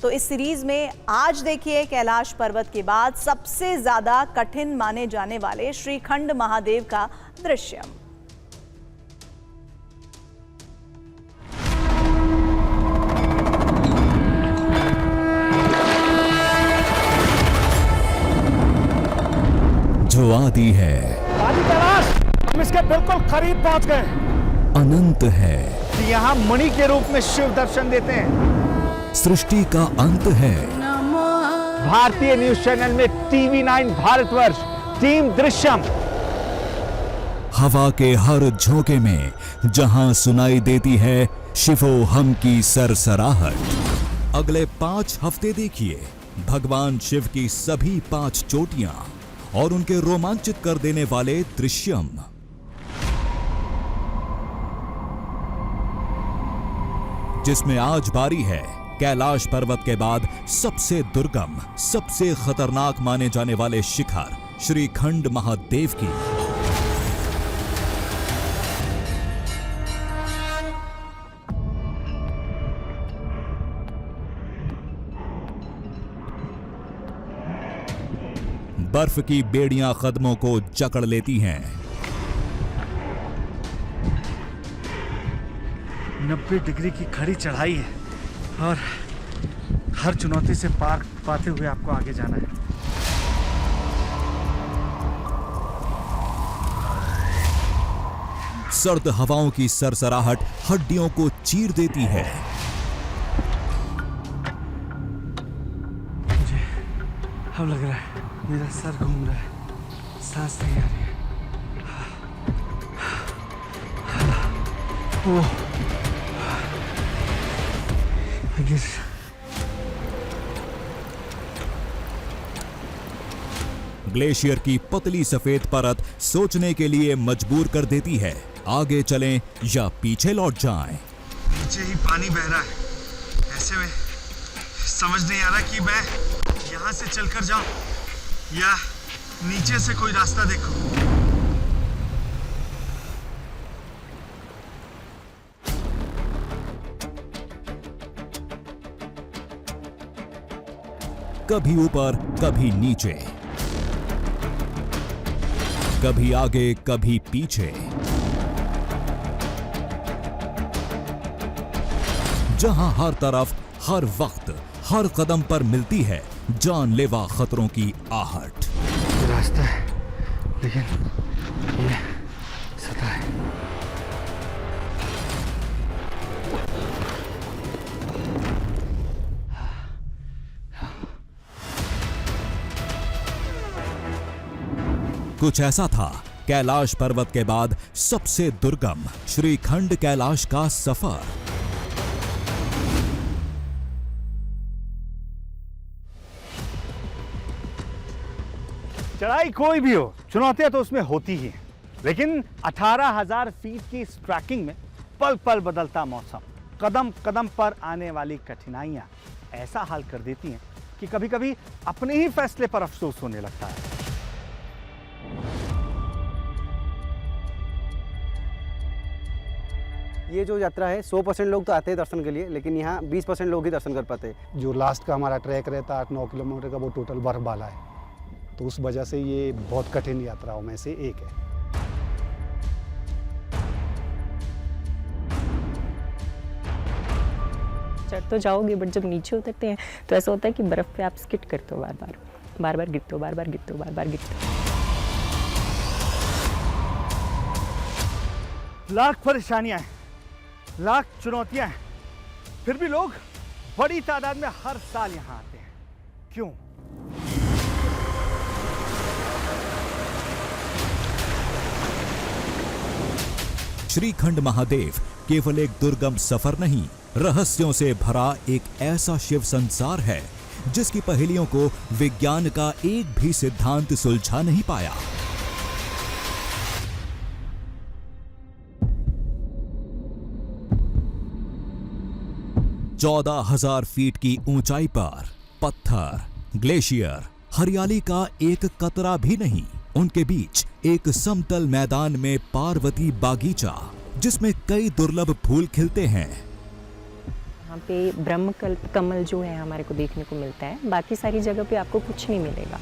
तो इस सीरीज में आज देखिए कैलाश पर्वत के बाद सबसे ज्यादा कठिन माने जाने वाले श्रीखंड महादेव का दृश्यम। जो आदि है, आदि कैलाश, हम इसके बिल्कुल करीब पहुंच गए। अनंत है, यहाँ मणि के रूप में शिव दर्शन देते हैं। सृष्टि का अंत है। भारतीय न्यूज चैनल में TV9 भारतवर्ष टीम दृश्यम। हवा के हर झोंके में जहां सुनाई देती है शिवो हम की सरसराहट। अगले 5 हफ्ते देखिए भगवान शिव की सभी 5 चोटियां और उनके रोमांचित कर देने वाले दृश्यम। जिसमें आज बारी है कैलाश पर्वत के बाद सबसे दुर्गम, सबसे खतरनाक माने जाने वाले शिखर श्रीखंड महादेव की। बर्फ की बेड़ियां कदमों को जकड़ लेती हैं। 90 डिग्री की खड़ी चढ़ाई है और हर चुनौती से पार पाते हुए आपको आगे जाना है। सर्द हवाओं की सरसराहट हड्डियों को चीर देती है। मुझे अब लग रहा है मेरा सर घूम रहा है, सांस नहीं आ रही है। ओह, ग्लेशियर की पतली सफेद परत सोचने के लिए मजबूर कर देती है, आगे चलें या पीछे लौट जाएं। नीचे ही पानी बह रहा है, ऐसे में समझ नहीं आ रहा कि मैं यहाँ से चलकर जाऊं या नीचे से कोई रास्ता देखूं। कभी ऊपर कभी नीचे, कभी आगे कभी पीछे। जहां हर तरफ, हर वक्त, हर कदम पर मिलती है जानलेवा खतरों की आहट। ये रास्ता है लेकिन ये सता है। कुछ ऐसा था कैलाश पर्वत के बाद सबसे दुर्गम श्रीखंड कैलाश का सफर। चढ़ाई कोई भी हो, चुनौतियां तो उसमें होती ही हैं, लेकिन 18,000 फीट की इस ट्रैकिंग में पल पल बदलता मौसम, कदम कदम पर आने वाली कठिनाइयां ऐसा हाल कर देती हैं कि कभी कभी अपने ही फैसले पर अफसोस होने लगता है। ये जो यात्रा है 100% लोग तो आते हैं दर्शन के लिए, लेकिन यहाँ 20% लोग ही दर्शन कर पाते हैं। जो लास्ट का हमारा ट्रैक रहता है 8-9 किलोमीटर का, वो टोटल बर्फ वाला है, तो उस वजह से ये बहुत कठिन यात्राओं में से एक है। चढ़ तो जाओगे बट जब नीचे उतरते हैं तो ऐसा होता है कि बर्फ पे आप स्किट करते हो, बार बार गिरते हो, बार बार गिरते हो, बार बार गिरते हो। लाख परेशानियां हैं, लाख चुनौतियां हैं, फिर भी लोग बड़ी तादाद में हर साल यहां आते हैं। क्यों? श्रीखंड महादेव केवल एक दुर्गम सफर नहीं, रहस्यों से भरा एक ऐसा शिव संसार है जिसकी पहेलियों को विज्ञान का एक भी सिद्धांत सुलझा नहीं पाया। चौदह 14,000 फीट की ऊंचाई पर पत्थर, ग्लेशियर, हरियाली का एक कतरा भी नहीं। उनके बीच एक समतल मैदान में पार्वती बागीचा, जिसमें कई दुर्लभ फूल खिलते हैं। यहाँ पे ब्रह्मकल्प कमल जो है हमारे को देखने को मिलता है, बाकी सारी जगह पे आपको कुछ नहीं मिलेगा।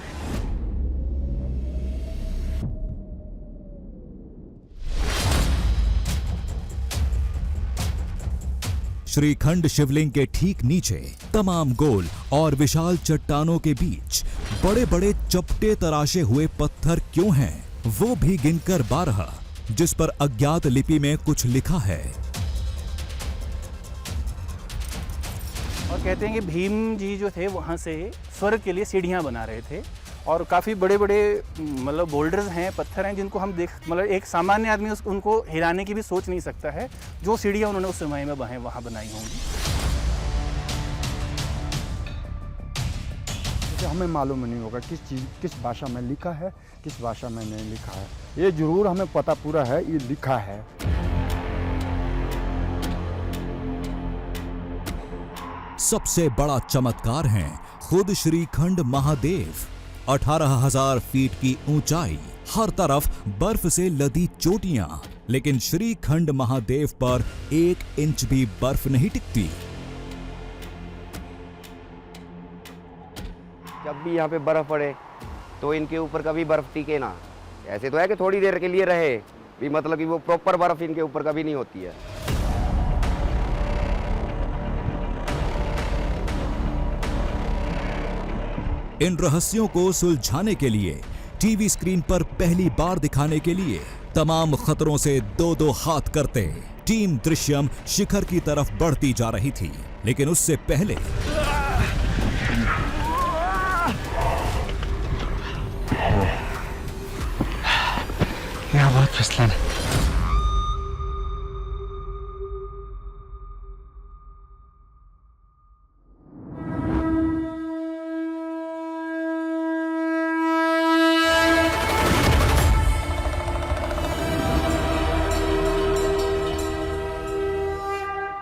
श्रीखंड शिवलिंग के ठीक नीचे तमाम गोल और विशाल चट्टानों के बीच बड़े बड़े चपटे तराशे हुए पत्थर क्यों हैं, वो भी गिनकर 12, जिस पर अज्ञात लिपि में कुछ लिखा है। और कहते हैं कि भीम जी जो थे वहाँ से स्वर्ग के लिए सीढ़ियाँ बना रहे थे, और काफ़ी बड़े बड़े मतलब बोल्डर्स हैं, पत्थर हैं, जिनको हम मतलब एक सामान्य आदमी उनको हिलाने की भी सोच नहीं सकता है, जो सीढ़ियाँ उन्होंने उस समय में वहाँ बनाई होंगी। जैसे हमें मालूम नहीं होगा किस भाषा में लिखा है, किस भाषा में नहीं लिखा है। ये जरूर हमें पता पूरा है, ये लिखा है। सबसे बड़ा चमत्कार है खुद श्रीखंड महादेव। 18,000 फीट की ऊंचाई, हर तरफ बर्फ से लदी चोटियां, लेकिन श्रीखंड महादेव पर 1 इंच भी बर्फ नहीं टिकती। जब भी यहाँ पे बर्फ पड़े तो इनके ऊपर कभी बर्फ टिके ना। ऐसे तो है कि थोड़ी देर के लिए रहे भी, मतलब कि वो प्रॉपर बर्फ इनके ऊपर कभी नहीं होती है। इन रहस्यों को सुलझाने के लिए, टीवी स्क्रीन पर पहली बार दिखाने के लिए तमाम खतरों से 2-2 हाथ करते टीम दृश्यम शिखर की तरफ बढ़ती जा रही थी। लेकिन उससे पहले यहाँ बहुत फिसलन है।